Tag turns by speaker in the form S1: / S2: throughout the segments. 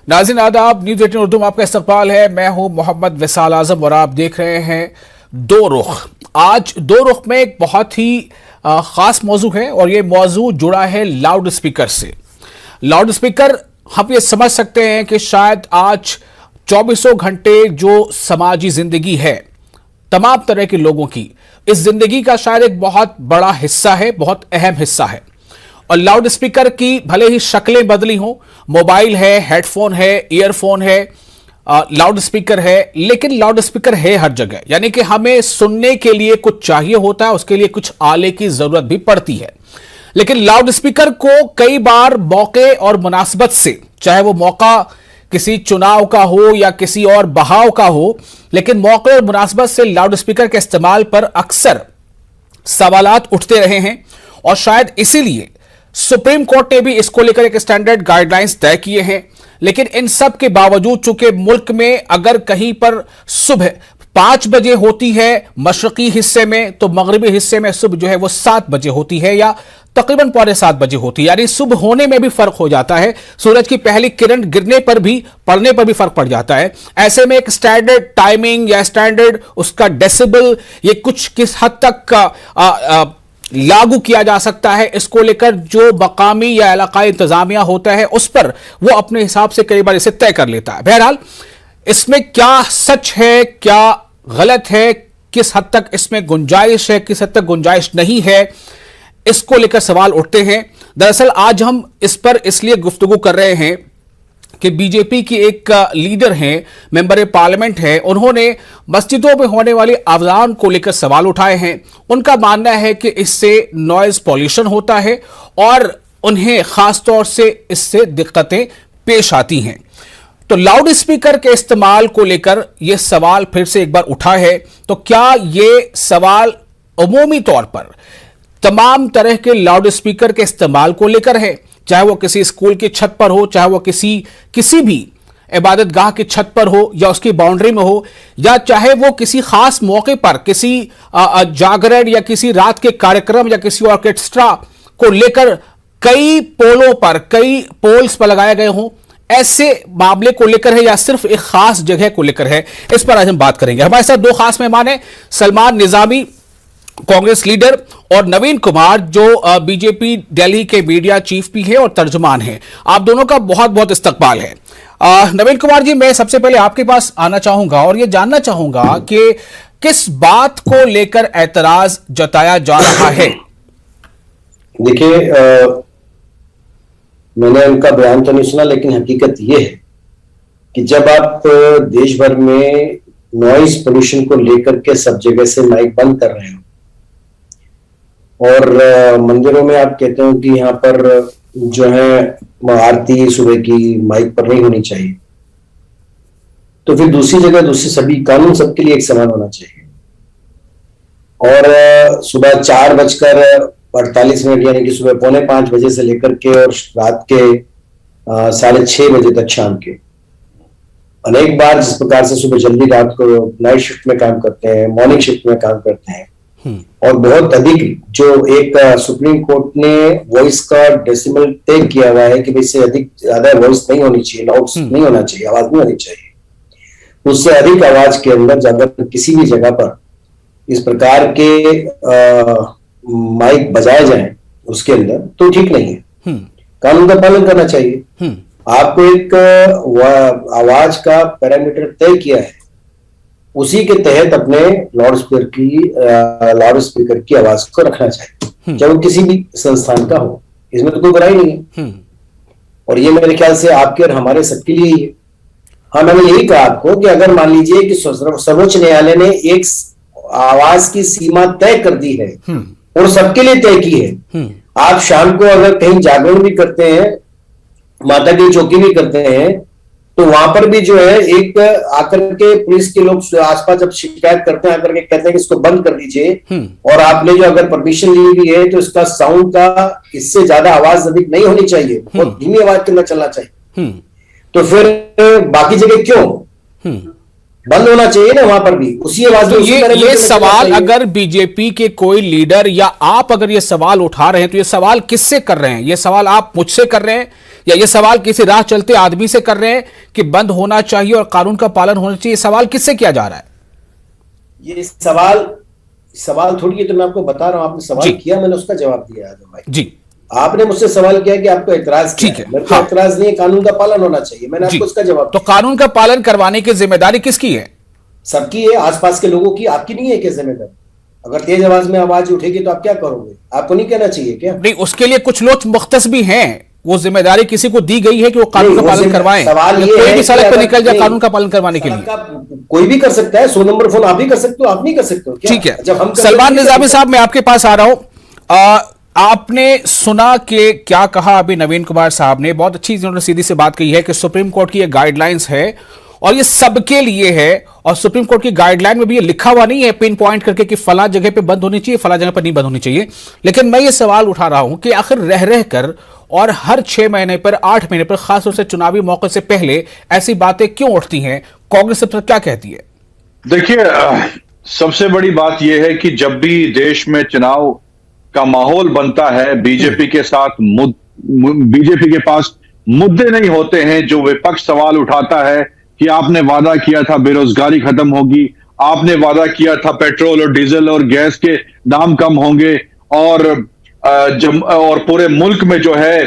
S1: नाज़रीन आदाब, न्यूज़ 18 उर्दू में आपका इस्तकबाल है। मैं हूं मोहम्मद विसाल आजम और आप देख रहे हैं दो रुख। आज दो रुख में एक बहुत ही खास मौजू है और ये मौजू जुड़ा है लाउड स्पीकर से। लाउड स्पीकर हम ये समझ सकते हैं कि शायद आज 24 घंटे जो समाजी जिंदगी है तमाम तरह के लोगों की, इस जिंदगी का शायद एक बहुत बड़ा हिस्सा है, बहुत अहम हिस्सा है। और लाउड स्पीकर की भले ही शक्लें बदली हों, मोबाइल है, हेडफोन है, ईयरफोन है, लाउड स्पीकर है, लेकिन लाउड स्पीकर है हर जगह। यानी कि हमें सुनने के लिए कुछ चाहिए होता है, उसके लिए कुछ आले की जरूरत भी पड़ती है। लेकिन लाउड स्पीकर को कई बार मौके और मुनासबत से, चाहे वो मौका किसी चुनाव का हो या किसी और बहाव का हो, लेकिन मौके और मुनासबत से लाउड स्पीकर के इस्तेमाल पर अक्सर सवालात उठते रहे हैं। और शायद इसीलिए सुप्रीम कोर्ट ने भी इसको लेकर एक स्टैंडर्ड गाइडलाइंस तय किए हैं। लेकिन इन सब के बावजूद चूंकि मुल्क में अगर कहीं पर सुबह 5 बजे होती है मशरकी हिस्से में, तो मगरबी हिस्से में सुबह जो है वो 7 बजे होती है या तकरीबन 6:45 बजे होती है। यानी सुबह होने में भी फर्क हो जाता है, सूरज की पहली किरण गिरने पर भी, पड़ने पर भी फर्क पड़ जाता है। ऐसे में एक स्टैंडर्ड टाइमिंग या स्टैंडर्ड उसका डेसिबल, ये कुछ किस हद तक लागू किया जा सकता है, इसको लेकर जो मकामी या इलाकाई इंतजामिया होता है उस पर वो अपने हिसाब से कई बार इसे तय कर लेता है। बहरहाल इसमें क्या सच है, क्या गलत है, किस हद तक इसमें गुंजाइश है, किस हद तक गुंजाइश नहीं है, इसको लेकर सवाल उठते हैं। दरअसल आज हम इस पर इसलिए गुफ्तगू कर रहे हैं कि बीजेपी की एक लीडर हैं, मेंबर पार्लियामेंट हैं, उन्होंने मस्जिदों में होने वाली अज़ान को लेकर सवाल उठाए हैं। उनका मानना है कि इससे नॉइज पॉल्यूशन होता है और उन्हें खास तौर से इससे दिक्कतें पेश आती हैं। तो लाउड स्पीकर के इस्तेमाल को लेकर यह सवाल फिर से एक बार उठा है। तो क्या ये सवाल अमूमी तौर पर तमाम तरह के लाउड स्पीकर के इस्तेमाल को लेकर है, चाहे वो किसी स्कूल की छत पर हो, चाहे वो किसी भी इबादत गाह की छत पर हो या उसकी बाउंड्री में हो, या चाहे वो किसी खास मौके पर किसी जागरण या किसी रात के कार्यक्रम या किसी ऑर्केस्ट्रा को लेकर कई पोलों पर, कई पोल्स पर लगाए गए हों, ऐसे मामले को लेकर है या सिर्फ एक खास जगह को लेकर है, इस पर आज हम बात करेंगे। हमारे साथ दो खास मेहमान हैं, सलमान निजामी कांग्रेस लीडर और नवीन कुमार जो बीजेपी दिल्ली के मीडिया चीफ भी है और तर्जुमान है। आप दोनों का बहुत बहुत इस्तकबाल है। नवीन कुमार जी, मैं सबसे पहले आपके पास आना चाहूंगा और यह जानना चाहूंगा कि किस बात को लेकर एतराज जताया जा रहा है।
S2: देखिए, मैंने उनका बयान तो नहीं सुना, लेकिन हकीकत यह है कि जब आप देश भर में नॉइज पोल्यूशन को लेकर के सब जगह से माइक बंद कर रहे हो और मंदिरों में आप कहते हो कि यहाँ पर जो है आरती सुबह की माइक पर नहीं होनी चाहिए, तो फिर दूसरी जगह दूसरी सभी कानून सबके लिए एक समान होना चाहिए। और सुबह 4:48 यानी कि सुबह 4:45 बजे से लेकर के और रात के 6:30 बजे तक शाम के अनेक बार जिस प्रकार से सुबह जल्दी रात को नाइट शिफ्ट में काम करते हैं, मॉर्निंग शिफ्ट में काम करते हैं, और बहुत अधिक जो एक सुप्रीम कोर्ट ने वॉइस का डेसिमल तय किया हुआ है कि इससे अधिक ज्यादा वॉइस नहीं होनी चाहिए, लाउड नहीं होना चाहिए, आवाज नहीं होनी चाहिए। उससे अधिक आवाज के अंदर अगर किसी भी जगह पर इस प्रकार के माइक बजाए जाएं उसके अंदर, तो ठीक नहीं है। कानून का पालन करना चाहिए। आपको एक आवाज का पैरामीटर तय किया है, उसी के तहत अपने लाउड स्पीकर की आवाज को रखना चाहिए, चाहे वो किसी भी संस्थान का हो। इसमें तो कोई बुराई नहीं है और ये मेरे ख्याल से आपके और हमारे सबके लिए ही है। हाँ, मैंने यही कहा आपको कि अगर मान लीजिए कि सर्वोच्च न्यायालय ने एक आवाज की सीमा तय कर दी है और सबके लिए तय की है। आप शाम को अगर कहीं जागरण भी करते हैं, माता की चौकी भी करते हैं, तो वहां पर भी जो है एक आकर के पुलिस के लोग आसपास जब शिकायत करते हैं, आकर के कहते हैं कि इसको बंद कर दीजिए, और आपने जो अगर परमिशन ली हुई है तो इसका साउंड का इससे ज्यादा आवाज अधिक नहीं होनी चाहिए, बहुत धीमी आवाज के अंदर चलना चाहिए। तो फिर बाकी जगह क्यों बंद होना चाहिए ना, वहां पर भी उसी आवाज में।
S1: ये सवाल अगर बीजेपी के कोई लीडर या आप अगर ये सवाल उठा रहे हैं तो ये सवाल किससे कर रहे हैं? ये सवाल आप मुझसे कर रहे हैं या ये सवाल किसी राह चलते आदमी से कर रहे हैं कि बंद होना चाहिए और कानून का पालन होना चाहिए? सवाल किससे किया जा रहा है?
S2: ये सवाल थोड़ी है, तो मैं आपको बता रहा हूं, आपने सवाल किया, मैंने उसका जवाब दिया आजम भाई जी। आपने मुझसे सवाल किया कि आपको एतराज क्या है। मेरे को एतराज नहीं है, कानून का पालन होना चाहिए, मैंने आपको उसका जवाब
S1: तो कानून का पालन करवाने की जिम्मेदारी किसकी है?
S2: सबकी है, आसपास के लोगों की, आपकी नहीं है क्या जिम्मेदारी? अगर तेज आवाज में आवाज उठेगी तो आप क्या करोगे? आपको नहीं कहना चाहिए क्या?
S1: नहीं, उसके लिए कुछ लोग मुख्तस भी हैं, वो जिम्मेदारी किसी को दी गई है कि वो कानून का पालन करवाएं।
S2: सवाल ये
S1: कोई
S2: है
S1: भी सड़क पर निकल जाए कानून का पालन करवाने के लिए,
S2: कोई भी कर सकता है। 100 नंबर फोन आप भी कर सकते हो, आप नहीं कर सकते हो क्या?
S1: ठीक है।
S2: जब हम
S1: सलमान निजामी साहब, मैं आपके पास आ रहा हूं। आपने सुना कि क्या कहा अभी नवीन कुमार साहब ने? बहुत अच्छी उन्होंने सीधी सी बात कही है कि सुप्रीम कोर्ट की ये गाइडलाइंस है और ये सबके लिए है, और सुप्रीम कोर्ट की गाइडलाइन में भी ये लिखा हुआ नहीं है पिन पॉइंट करके कि फला जगह पे बंद होनी चाहिए, फला जगह पर नहीं बंद होनी चाहिए। लेकिन मैं ये सवाल उठा रहा हूं कि आखिर रह रह कर और हर 6 महीने पर, 8 महीने पर, खासतौर से चुनावी मौके से पहले ऐसी बातें क्यों उठती हैं? कांग्रेस सब क्या कहती है?
S3: देखिए, सबसे बड़ी बात यह है कि जब भी देश में चुनाव का माहौल बनता है, बीजेपी के साथ बीजेपी के पास मुद्दे नहीं होते हैं। जो विपक्ष सवाल उठाता है कि आपने वादा किया था बेरोजगारी खत्म होगी, आपने वादा किया था पेट्रोल और डीजल और गैस के दाम कम होंगे, और पूरे मुल्क में जो है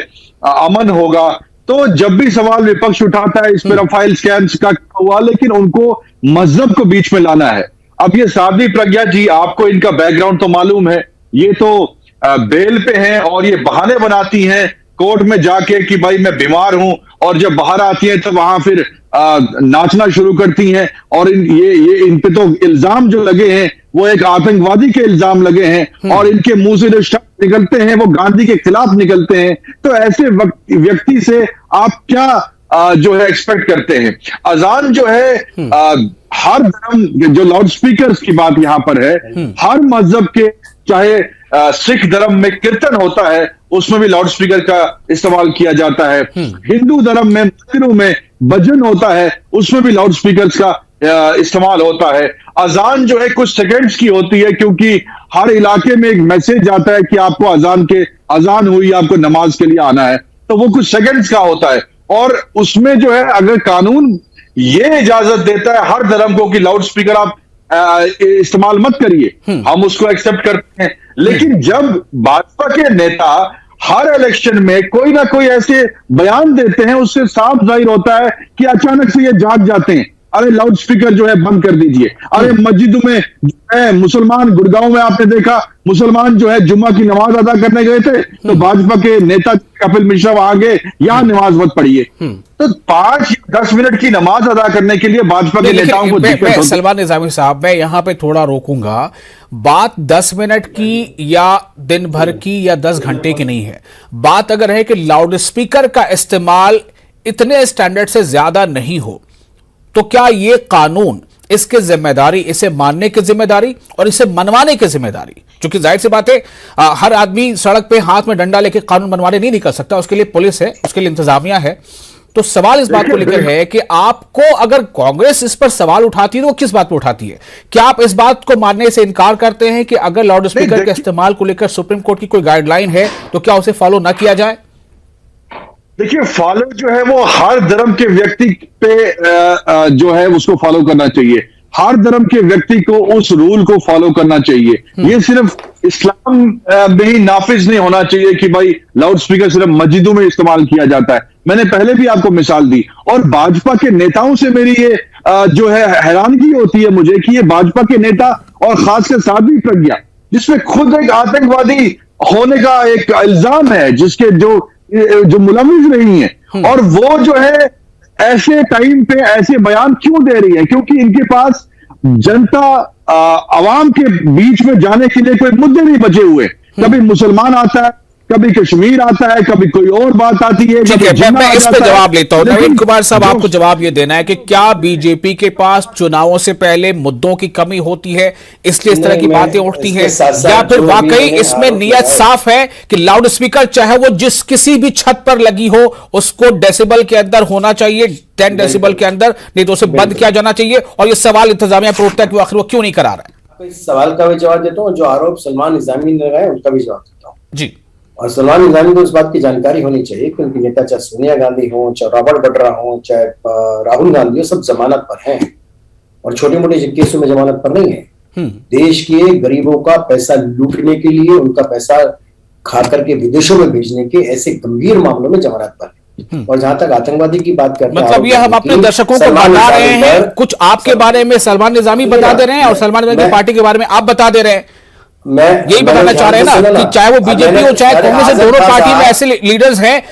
S3: अमन होगा। तो जब भी सवाल विपक्ष उठाता है इस पर रफाइल स्कैम्स का हुआ, लेकिन उनको मजहब को बीच में लाना है। अब ये साध्वी प्रज्ञा जी, आपको इनका बैकग्राउंड तो मालूम है, ये तो बेल पे हैं और ये बहाने बनाती हैं कोर्ट में जाके कि भाई मैं बीमार हूं, और जब बाहर आती हैं तो वहां फिर नाचना शुरू करती हैं। और इन पे तो इल्जाम जो लगे हैं वो एक आतंकवादी के इल्जाम लगे हैं, और इनके मुंह से जो शब्द निकलते हैं वो गांधी के खिलाफ निकलते हैं। तो ऐसे व्यक्ति से आप क्या जो है एक्सपेक्ट करते हैं? अजान जो है हर धर्म, जो लाउड स्पीकर्स की बात यहां पर है, हर मजहब के, चाहे सिख धर्म में कीर्तन होता है उसमें भी लाउड स्पीकर का इस्तेमाल किया जाता है। हिंदू धर्म में मंदिरों में भजन होता है, उसमें भी लाउड स्पीकर्स का इस्तेमाल होता है। अजान जो है कुछ सेकंड्स की होती है, क्योंकि हर इलाके में एक मैसेज आता है कि आपको अजान हुई, आपको नमाज के लिए आना है, तो वो कुछ सेकंड्स का होता है। और उसमें जो है अगर कानून ये इजाजत देता है हर धर्म को कि लाउड स्पीकर आप इस्तेमाल मत करिए, हम उसको एक्सेप्ट करते हैं। लेकिन जब भाजपा के नेता हर इलेक्शन में कोई ना कोई ऐसे बयान देते हैं, उससे साफ जाहिर होता है कि अचानक से ये जाग जाते हैं, अरे लाउड स्पीकर जो है बंद कर दीजिए। अरे मस्जिदों में जो है मुसलमान, गुड़गांव में आपने देखा मुसलमान जो है जुम्मा की नमाज अदा करने गए थे, तो भाजपा के नेता कपिल मिश्रा वहां गए, यहां नमाज मत पढ़िए। तो 5-10 मिनट की नमाज अदा करने के लिए भाजपा के नेताओं को दिक्कत होती है।
S1: सलमान निजामी साहब, मैं यहां पे थोड़ा रोकूंगा। बात 10 मिनट की या दिन भर की या 10 घंटे की नहीं है। बात अगर है कि लाउड स्पीकर का इस्तेमाल इतने स्टैंडर्ड से ज्यादा नहीं हो, तो क्या ये कानून, इसकी जिम्मेदारी, इसे मानने की जिम्मेदारी और इसे मनवाने की जिम्मेदारी, क्योंकि जाहिर सी बात है हर आदमी सड़क पे हाथ में डंडा लेके कानून बनवाने नहीं निकल सकता, उसके लिए पुलिस है, उसके लिए इंतजामिया है। तो सवाल इस बात को लेकर है कि आपको, अगर कांग्रेस इस पर सवाल उठाती है तो वो किस बात पर उठाती है? क्या आप इस बात को मानने से इनकार करते हैं कि अगर लाउड स्पीकर के इस्तेमाल को लेकर सुप्रीम कोर्ट की कोई गाइडलाइन है तो क्या उसे फॉलो ना किया जाए?
S3: देखिए, फॉलो जो है वो हर धर्म के व्यक्ति पे जो है उसको फॉलो करना चाहिए। हर धर्म के व्यक्ति को उस रूल को फॉलो करना चाहिए। ये सिर्फ इस्लाम में ही नाफिज नहीं होना चाहिए कि भाई लाउड स्पीकर सिर्फ मस्जिदों में इस्तेमाल किया जाता है। मैंने पहले भी आपको मिसाल दी, और भाजपा के नेताओं से मेरी ये जो है हैरानगी होती है मुझे कि ये भाजपा के नेता, और खासकर साध्वी प्रज्ञा, जिसमें खुद एक आतंकवादी होने का एक इल्जाम है, जिसके जो मुलविस रही हैं, और वो जो है ऐसे टाइम पे ऐसे बयान क्यों दे रही है? क्योंकि इनके पास जनता, आवाम के बीच में जाने के लिए कोई मुद्दे नहीं बचे हुए। कभी मुसलमान आता है, कभी कश्मीर आता है, कभी कोई और बात आती है।
S1: मैं इस पे जवाब लेता हूं। नवीन कुमार साहब, आपको जवाब ये देना है कि क्या बीजेपी के पास चुनावों से पहले मुद्दों की कमी होती है, इसलिए इस तरह की बातें उठती हैं, या फिर वाकई इसमें नियत साफ है कि लाउड स्पीकर चाहे वो जिस किसी भी छत पर लगी हो, उसको डेसिबल के अंदर होना चाहिए, 10 डेसिबल के अंदर, नहीं तो उसे बंद किया जाना चाहिए? और ये सवाल इंतजामिया पर उठता है कि आखिर वो क्यों नहीं करा रहा है?
S2: इस सवाल का भी जवाब देता हूँ, जो आरोप सलमान निजामी ने लगाए उनका भी जवाब देता हूँ
S1: जी।
S2: और सलमान निजामी को इस बात की जानकारी होनी चाहिए कि उनकी नेता चाहे सोनिया गांधी हो, चाहे रॉबर्ट वड्रा हो, चाहे राहुल गांधी हो, सब जमानत पर हैं और छोटे मोटे केसों में जमानत पर नहीं है। देश के गरीबों का पैसा लूटने के लिए, उनका पैसा खा करके विदेशों में भेजने के ऐसे गंभीर मामलों में जमानत पर है। और जहां तक आतंकवादी की बात करते हैं,
S1: मतलब ये हम अपने दर्शकों को बता रहे हैं, कुछ आपके बारे में सलमान निजामी बता दे रहे हैं और सलमान निजामी की पार्टी के बारे में आप बता दे रहे हैं।
S2: मैं
S1: यही बताना चाह रहे हैं ना कि चाहे वो बीजेपी हो चाहे कांग्रेस, दोनों पार्टी में ऐसे लीडर्स हैं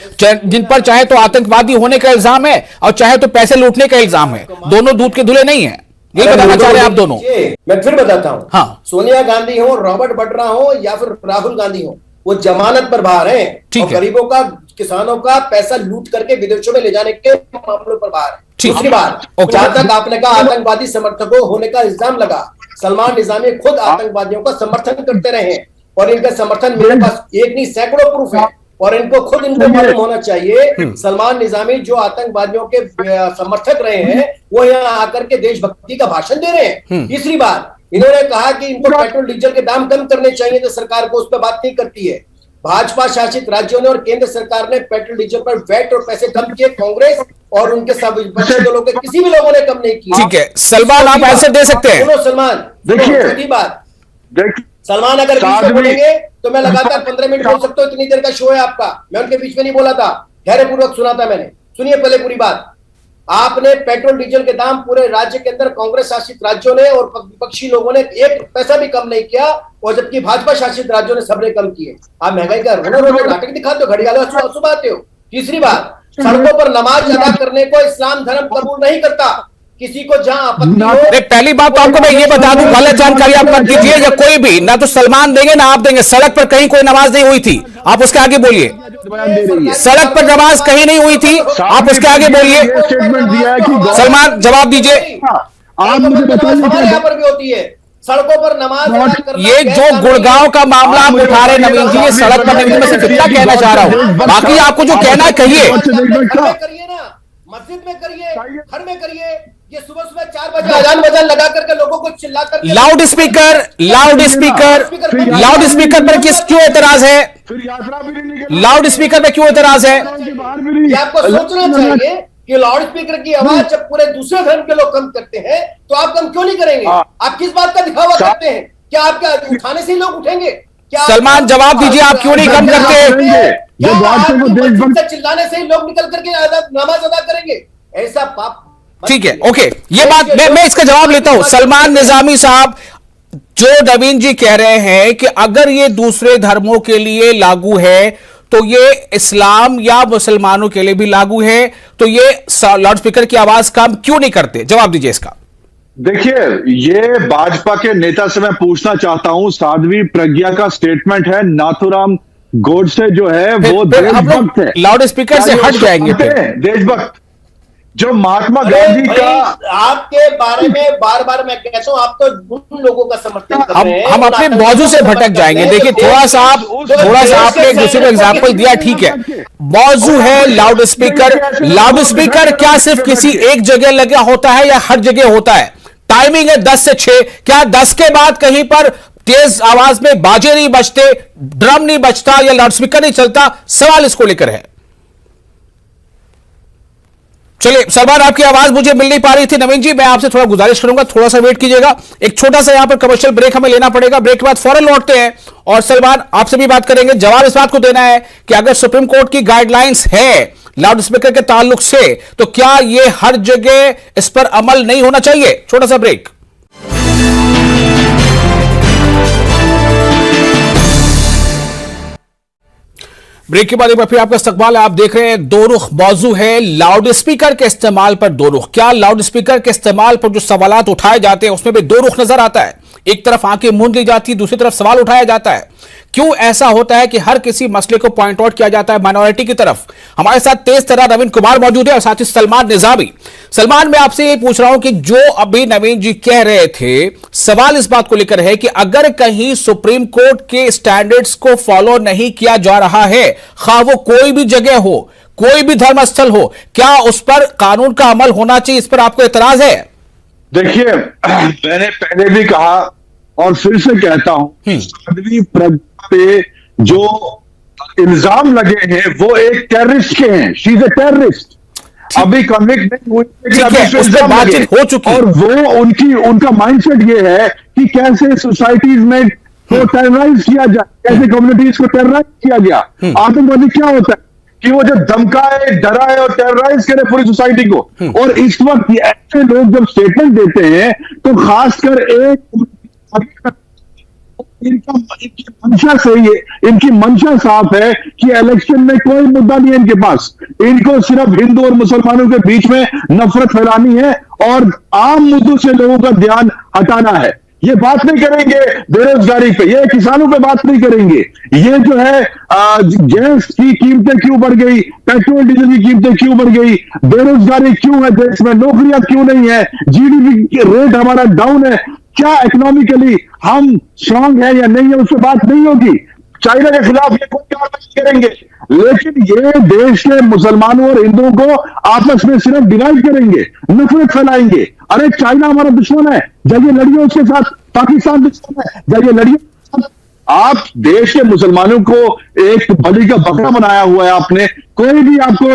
S1: जिन पर चाहे तो आतंकवादी होने का इल्जाम है और चाहे तो पैसे लूटने का इल्जाम है। दोनों दूध के धुले नहीं है, यही बताना चाह रहे हैं आप दोनों।
S2: मैं फिर बताता हूं,
S1: हाँ,
S2: सोनिया गांधी हो, रॉबर्ट वड्रा हो या फिर राहुल गांधी हो, वो जमानत पर बाहर हैं और गरीबों का, किसानों का पैसा लूट करके विदेशों में ले जाने के मामलों पर बाहर है। दूसरी बात, जहां तक आपने कहा आतंकवादी समर्थकों होने का इल्जाम लगा, सलमान निजामी खुद आतंकवादियों का समर्थन करते रहे हैं और इनका समर्थन मेरे पास एक नहीं सैकड़ों प्रूफ है और इनको मालूम होना चाहिए। सलमान निजामी जो आतंकवादियों के समर्थक रहे हैं वो यहाँ आकर के देशभक्ति का भाषण दे रहे हैं। तीसरी बात, इन्होंने कहा कि इनको पेट्रोल डीजल के दाम कम करने चाहिए, तो सरकार को उस पर बात नहीं करती है। भाजपा शासित राज्यों ने और केंद्र सरकार ने पेट्रोल डीजल पर वैट और पैसे कम किए, कांग्रेस और उनके सब विपक्षी दलों के किसी भी लोगों ने कम नहीं किया।
S1: ठीक है सलमान, आप ऐसे दे सकते हैं।
S2: सुनो सलमान,
S3: देखिए
S2: छोटी बात, सलमान अगर बीच में बोलेंगे तो मैं लगातार 15 मिनट बोल सकता हूँ, इतनी देर का शो है आपका। मैं उनके बीच में नहीं बोला था, धैर्यपूर्वक सुना था मैंने। सुनिए पहले पूरी बात। आपने पेट्रोल डीजल के दाम पूरे राज्य के अंदर कांग्रेस शासित राज्यों ने और विपक्षी लोगों ने एक पैसा भी कम नहीं किया, और जबकि भाजपा शासित राज्यों ने सबने कम किए। आप महंगाई का नाटक दिखाते हो, घड़ियाल सुबाते हो। तीसरी बात, सड़कों पर नमाज अदा करने को इस्लाम धर्म कबूल नहीं करता। किसी को जहां आपत्ति हो,
S1: पहली बात तो आपको मैं ये बता दूं, गलत जानकारी आप मत दीजिए, या कोई भी, ना तो सलमान देंगे ना आप देंगे। सड़क पर कहीं कोई नमाज नहीं हुई थी, आप उसके आगे बोलिए। सड़क पर नमाज कहीं नहीं हुई थी, आप उसके आगे बोलिए।
S3: स्टेटमेंट दिया है कि
S1: सलमान जवाब दीजिए।
S3: आप मुझे बताइए,
S2: यहाँ पर भी होती है सड़कों पर नमाज अदा करना।
S1: ये जो गुड़गांव का मामला आप उठा रहे नवीन जी, ये सड़क पर नहीं, मैं सिर्फ इतना कहना चाह रहा हूं, बाकी आपको जो कहना है कहिए।
S2: करिए ना, मस्जिद में करिए, घर में करिए। ये सुबह सुबह 4 बजे अजान बजान लगा करके लोगों को चिल्ला करके
S1: लाउड स्पीकर पर क्यों एतराज है? लाउड स्पीकर पे क्यों एतराज है?
S2: आपको सोचना चाहिए कि लाउड स्पीकर की आवाज जब पूरे दूसरे धर्म के लोग कम करते हैं तो आप कम क्यों नहीं करेंगे? आप किस बात का दिखावा करते हैं? क्या आपका उठाने से ही लोग उठेंगे? क्या
S1: सलमान जवाब दीजिए, आप क्यों नहीं कम करते?
S2: चिल्लाने से ही लोग निकल करके नमाज अदा करेंगे? ऐसा पाप।
S1: ठीक है, ओके, ये बात मैं इसका जवाब लेता हूं। सलमान निजामी साहब, जो नवीन जी कह रहे हैं कि अगर ये दूसरे धर्मों के लिए लागू है तो ये इस्लाम या मुसलमानों के लिए भी लागू है, तो ये लाउड स्पीकर की आवाज काम क्यों नहीं करते? जवाब दीजिए इसका।
S3: देखिए, ये भाजपा के नेता से मैं पूछना चाहता हूं, साध्वी प्रज्ञा का स्टेटमेंट है, नाथूराम गोडसे जो है वो देशभक्त है।
S1: लाउड स्पीकर से हट जाएंगे
S3: देशभक्त, जो महात्मा गांधी का।
S2: आपके बारे में बार बार मैं कहता हूं, आप तो उन लोगों का समर्थन कर रहे हैं।
S1: हम अपने मौजू से भटक जाएंगे। देखिए, थोड़ा सा आपने एक दूसरे को एग्जाम्पल दिया, ठीक है, मौजू है लाउड स्पीकर। लाउड स्पीकर क्या सिर्फ किसी एक जगह लगा होता है या हर जगह होता है? टाइमिंग है 10 से 6, क्या 10 के बाद कहीं पर तेज आवाज में बाजे नहीं बजते, ड्रम नहीं बजता या लाउडस्पीकर नहीं चलता? सवाल इसको लेकर है। चलिए सलमान, आपकी आवाज मुझे मिल नहीं पा रही थी। नवीन जी, मैं आपसे थोड़ा गुजारिश करूंगा, थोड़ा सा वेट कीजिएगा। एक छोटा सा यहां पर कमर्शियल ब्रेक हमें लेना पड़ेगा, ब्रेक के बाद फौरन लौटते हैं और सलमान आपसे भी बात करेंगे। जवाब इस बात को देना है कि अगर सुप्रीम कोर्ट की गाइडलाइंस है लाउड स्पीकर के ताल्लुक से, तो क्या ये हर जगह इस पर अमल नहीं होना चाहिए? छोटा सा ब्रेक। ब्रेक के बाद एक बार फिर आपका इस्तकबाल है। आप देख रहे हैं दो रुख, मौजू है लाउड स्पीकर के इस्तेमाल पर दो रुख। क्या लाउड स्पीकर के इस्तेमाल पर जो सवालात उठाए जाते हैं उसमें भी दो रुख नजर आता है? एक तरफ आंखें मूंद ली जाती है, दूसरी तरफ सवाल उठाया जाता है। क्यों ऐसा होता है कि हर किसी मसले को पॉइंट आउट किया जाता है माइनॉरिटी की तरफ? हमारे साथ तेज तरह नवीन कुमार मौजूद है और साथ ही सलमान निजामी। सलमान, मैं आपसे ये पूछ रहा हूं कि जो अभी नवीन जी कह रहे थे, सवाल इस बात को लेकर है कि अगर कहीं सुप्रीम कोर्ट के स्टैंडर्ड्स को फॉलो नहीं किया जा रहा है, खा वो कोई भी जगह हो, कोई भी धर्मस्थल हो, क्या उस पर कानून का अमल होना चाहिए? इस पर आपको एतराज है?
S3: देखिए, मैंने पहले भी कहा और फिर से कहता हूं, साध्वी प्रज्ञा पे जो इल्जाम लगे हैं वो एक टेररिस्ट के हैं, शी इज ए टेररिस्ट। अभी कन्विक्ट नहीं हुई, लेकिन अभी उस पे इल्जाम लगे
S1: हो चुकी,
S3: और वो उनका माइंडसेट ये है कि कैसे सोसाइटीज में को टेरराइज किया जाए, कैसे कम्युनिटीज को टेरराइज किया गया। आतंकवादी क्या होता है कि वो जो धमकाए, डराए और टेरराइज करे पूरी सोसाइटी को। और इस वक्त ऐसे लोग जब स्टेटमेंट देते हैं तो खासकर इनकी मंशा सही है, इनकी मंशा साफ है कि इलेक्शन में कोई मुद्दा नहीं है इनके पास। इनको सिर्फ हिंदू और मुसलमानों के बीच में नफरत फैलानी है और आम मुद्दों से लोगों का ध्यान हटाना है। ये बात नहीं करेंगे बेरोजगारी पे, ये किसानों पे बात नहीं करेंगे, ये जो है गैस की कीमतें क्यों बढ़ गई, पेट्रोल डीजल की कीमतें क्यों बढ़ गई, बेरोजगारी क्यों है देश में, नौकरियां क्यों नहीं है, जीडीपी रेट हमारा डाउन है, क्या इकोनॉमिकली हम स्ट्रांग है या नहीं है, उससे बात नहीं होगी। चाइना के खिलाफ ये कोई कार्रवाई करेंगे, लेकिन ये देश के मुसलमानों और हिंदुओं को आपस में सिर्फ डिवाइड करेंगे, नफरत फैलाएंगे। अरे चाइना हमारा दुश्मन है, जाइए लड़िए उसके साथ, पाकिस्तान दुश्मन है, जाइए लड़िए। आप देश के मुसलमानों को एक बलि का बकरा बनाया हुआ है आपने। कोई भी आपको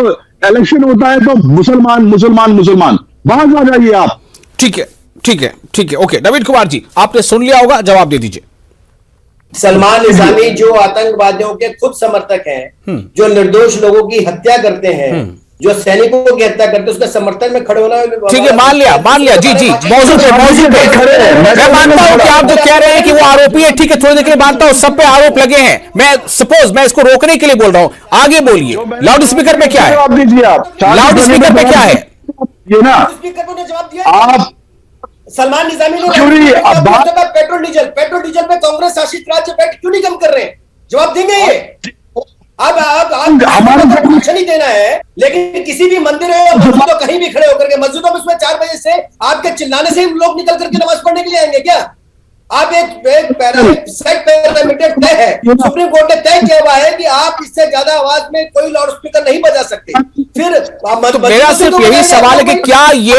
S3: इलेक्शन होता है तो मुसलमान मुसलमान मुसलमान, बाहर आ जाइए आप।
S1: ठीक है, ठीक है, ठीक है, ओके। नवीन कुमार जी, आपने सुन लिया होगा, जवाब दे दीजिए।
S2: सलमान निजामी जो आतंकवादियों के खुद समर्थक हैं, जो निर्दोष लोगों की हत्या करते हैं, जो सैनिकों की हत्या करते हैं, उसके समर्थन में खड़े होना।
S1: ठीक है, मान लिया जी जी, मौजूद पे खड़े हैं। मैं मानता हूं कि आप जो कह रहे हैं कि वो आरोपी है, ठीक है, थोड़ी देर के लिए मानता हूं, सब पे आरोप लगे हैं। मैं इसको रोकने के लिए बोल रहा हूं, आगे बोलिए। लाउड स्पीकर पे क्या है,
S3: जवाब दीजिए आप।
S1: लाउड स्पीकर पे क्या है,
S3: ये ना
S2: स्पीकर ने जवाब दिया।
S3: आप
S2: सलमान निजामी ने पेट्रोल डीजल पे कांग्रेस शासित राज्य बैठ क्यों नहीं कम कर रहे हैं, जवाब देंगे ये। अब हमारा भाषण ही देना है, लेकिन किसी भी मंदिर है मस्जिदों कहीं भी खड़े होकर के, मस्जिदों में उसमें 4 बजे से आपके चिल्लाने से लोग निकल करके नमाज पढ़ने के लिए आएंगे क्या? आप एक पैरामीटर तय है, सुप्रीम कोर्ट ने तय किया हुआ है कि आप इससे ज्यादा आवाज में कोई लाउड स्पीकर नहीं बजा सकते। फिर
S1: तो मेरा सिर्फ यही सवाल है कि क्या ये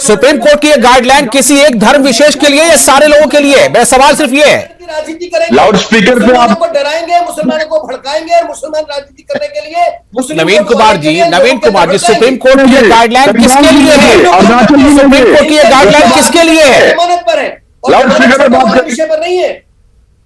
S1: सुप्रीम कोर्ट की गाइडलाइन किसी एक धर्म विशेष के लिए या सारे लोगों के लिए? मेरा सवाल सिर्फ ये है।
S2: राजनीति करेंगे,
S3: लाउड स्पीकर पे
S2: आप डराएंगे, मुसलमानों को भड़काएंगे और मुसलमान राजनीति करने के लिए।
S1: नवीन कुमार जी, सुप्रीम कोर्ट की गाइडलाइन किसके लिए है? सुप्रीम कोर्ट की गाइडलाइन किसके लिए है?
S2: जमानत पर है,
S3: लाउड स्पीकर पे बात कर
S2: विषय पर नहीं है।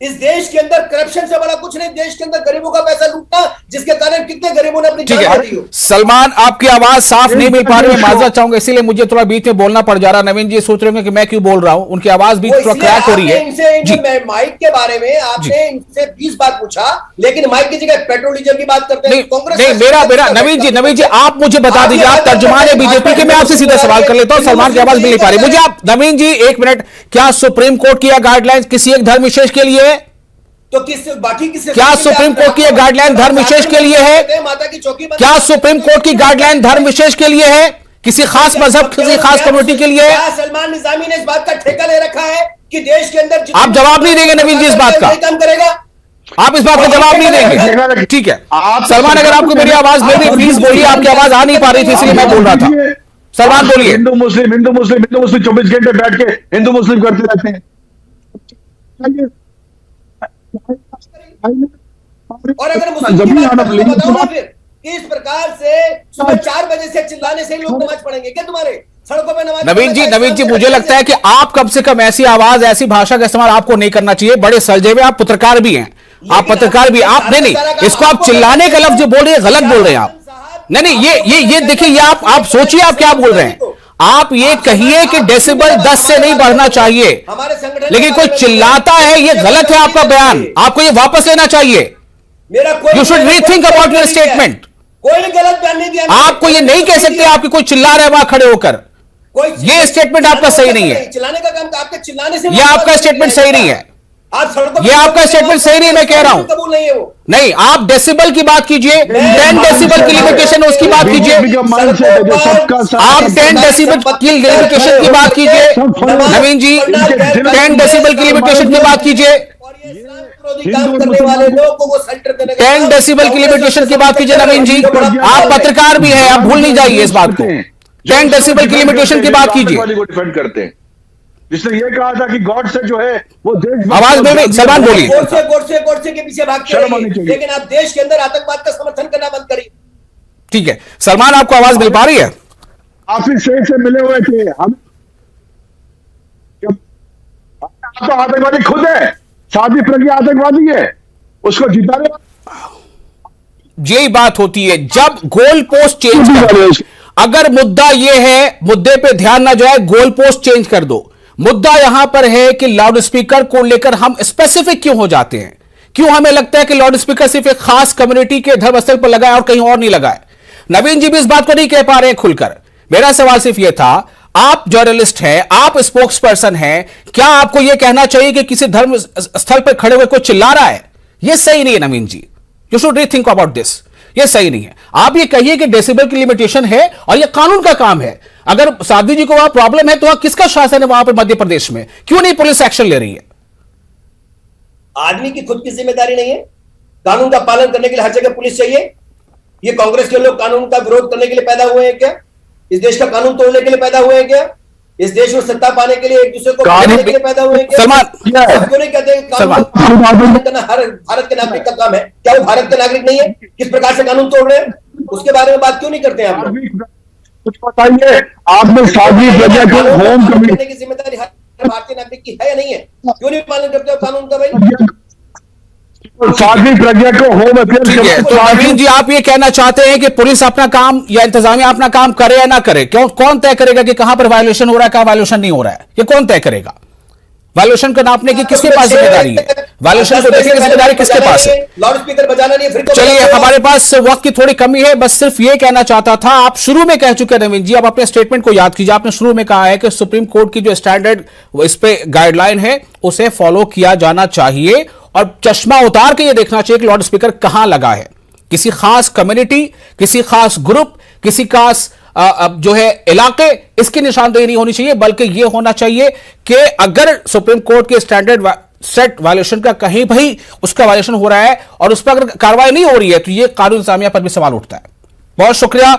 S2: इस देश के अंदर करप्शन से बड़ा कुछ नहीं, देश के अंदर गरीबों का पैसा लूटना, जिसके कारण कितने गरीबों ने अपनी जान खो दी हो।
S1: सलमान, आपकी आवाज साफ नहीं मिल पा रही है, माजरा चाहूंगा, इसीलिए मुझे थोड़ा बीच में बोलना पड़ जा रहा है। नवीन जी सोच रहे होंगे कि मैं क्यों बोल रहा हूं, उनकी आवाज भी थोड़ा क्रैक हो रही है।
S2: इनसे माइक के बारे में आपने इनसे 20 बार पूछा, लेकिन माइक की जगह पेट्रोल डीजल की बात करते हैं। कांग्रेस नहीं,
S1: मेरा नवीन जी आप मुझे बता दीजिए, आप तर्जुमान है बीजेपी के, मैं आपसे सीधा सवाल कर लेता हूं। सलमान की आवाज मिल नहीं पा रही मुझे, आप नवीन जी 1 मिनट, क्या सुप्रीम कोर्ट की गाइडलाइंस किसी एक धर्म विशेष के लिए है?
S2: तो किससे
S1: क्या सुप्रीम कोर्ट की गाइडलाइन धर्म विशेष के लिए है?
S2: माता की चौकी
S1: क्या सुप्रीम कोर्ट की गाइडलाइन धर्म विशेष के लिए है? किसी खास मजहब, किसी खास कम्युनिटी के लिए है?
S2: सलमान निजामी ने इस बात का ठेका ले रखा है कि देश के अंदर
S1: आप जवाब नहीं देंगे नवीन जी इस बात का?
S2: काम करेगा,
S1: आप इस बात का जवाब नहीं देंगे? ठीक है सलमान, अगर आपको मेरी आवाज मिल रही प्लीज बोलिए, आपकी आवाज आ नहीं पा रही थी इसलिए मैं बोल रहा था। सलमान बोलिए।
S3: हिंदू मुस्लिम 24 घंटे बैठ के हिंदू मुस्लिम करते रहते हैं।
S2: और अगर मुस्लिम फिर किस प्रकार से सुबह 4 बजे से चिल्लाने से लोग नमाज पढ़ेंगे क्या तुम्हारे सड़कों पे?
S1: नवीन जी मुझे लगता है कि आप कम से कम ऐसी आवाज, ऐसी भाषा का इस्तेमाल आपको नहीं करना चाहिए। बड़े सलजे हुए आप पत्रकार भी हैं, आप पत्रकार भी, आप नहीं इसको आप चिल्लाने का लफ्ज जो बोल रहे हैं गलत बोल रहे हैं आप। नहीं ये देखिए, ये आप सोचिए आप क्या बोल रहे हैं। आप ये कहिए कि डेसिबल 10 से नहीं बढ़ना चाहिए, लेकिन कोई चिल्लाता है, ये गलत है आपका बयान, आपको ये वापस लेना चाहिए। You should rethink about your statement.
S2: कोई गलत बयान नहीं दिया,
S1: आपको ये नहीं कह सकते आपकी कोई चिल्ला रहा है वहां खड़े होकर, ये स्टेटमेंट आपका सही नहीं है।
S2: चिल्लाने का काम आपके चिल्लाने से,
S1: ये आपका स्टेटमेंट सही नहीं है, ये आपका स्टेटमेंट सही नहीं, मैं कह रहा हूं।
S2: कबूल नहीं है वो।
S1: नहीं, आप डेसिबल की बात कीजिए, 10 डेसिबल की लिमिटेशन है उसकी बात कीजिए। आप 10 डेसिबल की लिमिटेशन की बात कीजिए नवीन जी, 10 डेसिबल की लिमिटेशन की बात कीजिए। 10 डेसिबल की लिमिटेशन की बात कीजिए नवीन जी, आप पत्रकार भी हैं, आप भूल नहीं जाइए इस बात को। 10 डेसिबल की लिमिटेशन की बात कीजिए।
S3: डिफेंड करते हैं जिसने ये कहा था कि गॉड से जो है वो देश,
S1: आवाज में भी सलमान बोलिए।
S2: गोडसे के पीछे भागते रहिए, लेकिन आप देश के अंदर आतंकवाद का समर्थन करना बंद करिए।
S1: ठीक है सलमान, आपको आवाज मिल पा रही है?
S3: आप इस से मिले हुए थे, हम तो आतंकवादी खुद है, शादी प्रज्ञा आतंकवादी है, उसको जिताने
S1: यही बात होती है जब गोल पोस्ट चेंज कर दो। अगर मुद्दा यह है, मुद्दे पे ध्यान ना जाए, गोल पोस्ट चेंज कर दो। मुद्दा यहां पर है कि लाउड स्पीकर को लेकर हम स्पेसिफिक क्यों हो जाते हैं, क्यों हमें लगता है कि लाउड स्पीकर सिर्फ एक खास कम्युनिटी के धर्मस्थल पर लगा है और कहीं और नहीं लगा है। नवीन जी भी इस बात को नहीं कह पा रहे हैं खुलकर। मेरा सवाल सिर्फ यह था, आप जर्नलिस्ट हैं, आप स्पोक्स पर्सन हैं, क्या आपको यह कहना चाहिए कि किसी धर्म स्थल पर खड़े हुए कोई चिल्ला रहा है? यह सही नहीं है Naveen ji, you should rethink about this. यह सही नहीं है। आप ये कहिए कि डेसिबल की लिमिटेशन है और यह कानून का काम है। अगर साध्वी जी को वहां प्रॉब्लम है तो वहां किसका शासन है वहां पर मध्य प्रदेश में? क्यों नहीं पुलिस एक्शन ले रही है?
S2: आदमी की खुद की जिम्मेदारी नहीं है? कानून का पालन करने के लिए हर जगह पुलिस चाहिए? ये कांग्रेस के लोग कानून का विरोध करने के लिए पैदा हुए हैं क्या? इस देश का कानून तोड़ने के लिए पैदा हुए हैं क्या? इस देश में सत्ता पाने के लिए एक दूसरे को मारने के लिए पैदा हुए हैं क्या?
S1: सलमान,
S2: क्यों नहीं कहते कानून करना हर भारत के नागरिक का काम है? क्या वो भारत के नागरिक नहीं है? किस प्रकार से कानून तोड़ रहे हैं उसके बारे में बात क्यों नहीं करते हैं आप लोग?
S3: कुछ बताइए, आपने शादी प्रज्ञा को होम
S2: करने की जिम्मेदारी हर भारतीय नागरिक की है या नहीं है? क्यों नहीं पालन करते हो कानून का भाई?
S3: शादी प्रज्ञा को होम अफेयर्स।
S1: ठीक है, तो नवीन जी आप ये कहना चाहते हैं कि पुलिस अपना काम या इंतजामिया अपना काम करे या ना करे? क्यों, कौन तय करेगा कि कहां पर वायलेशन हो रहा है, कहां वायलेशन नहीं हो रहा है? ये कौन तय करेगा? वायलेशन को नापने की किसके पास जिम्मेदारी है? वायलेशन को देखने की जिम्मेदारी किसके पास है?
S2: लाउड स्पीकर बजाना नहीं है।
S1: चलिए, हमारे पास वक्त की थोड़ी कमी है, बस सिर्फ ये कहना चाहता था, आप शुरू में कह चुके हैं नवीन जी, आप अपने स्टेटमेंट को याद कीजिए। आपने शुरू में कहा है कि सुप्रीम कोर्ट की जो स्टैंडर्ड इस पे गाइडलाइन है उसे फॉलो किया जाना चाहिए और चश्मा उतार के ये देखना चाहिए कि लाउड स्पीकर कहां लगा है। किसी खास कम्युनिटी, किसी खास ग्रुप, किसी खास जो है इलाके, इसकी निशानदेही नहीं होनी चाहिए, बल्कि यह होना चाहिए कि अगर सुप्रीम कोर्ट के स्टैंडर्ड सेट वायलेशन का कहीं भी उसका वायलेशन हो रहा है और उस पर अगर कार्रवाई नहीं हो रही है तो यह कानून इंतजामिया पर भी सवाल उठता है। बहुत शुक्रिया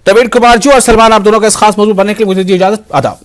S1: प्रवीण कुमार जी और सलमान, आप दोनों का इस खास मौजूद बनने के लिए मुझे दी इजाजत। आदाब।